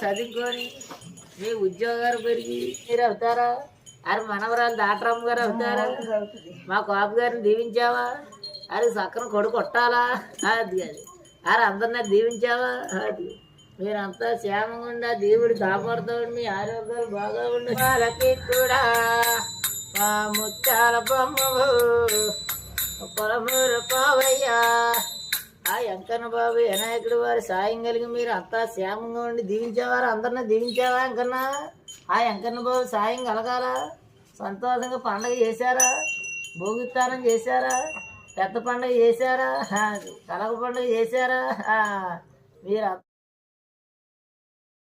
చదువుకొని మీ ఉద్యోగాలు పెరిగి మీరు అవుతారా? అరే మనవరాలు డాక్టరమ్మ గారు అవుతారా? మా కాపు గారిని దీవించావా? అరే చక్కన కొడుకు కొట్టాలా? అది అది అరే అందరినీ దీవించావా? అది మీరంతా క్షేమంగా ఉండి దేవుడు కాపాడుతాడు. మీ ఆరోగ్యాలు బాగా ఉండి వాళ్ళకి కూడా మా ముత్యాల బొమ్మవు పొలమూరు పావయ్యా. ఆ వెంకన్న బాబు వినాయకుడు వారి సాయం కలిగి మీరు అంతా క్షేమంగా ఉండి దీవించేవారు. అందరినీ దీవించావా వెంకన్న? ఆ వెంకన్న బాబు సాయం కలగాల. సంతోషంగా పండగ చేశారా? భోగిస్తానం చేశారా? పెద్ద పండుగ చేశారా? కలగ పండుగ చేశారా? మీరు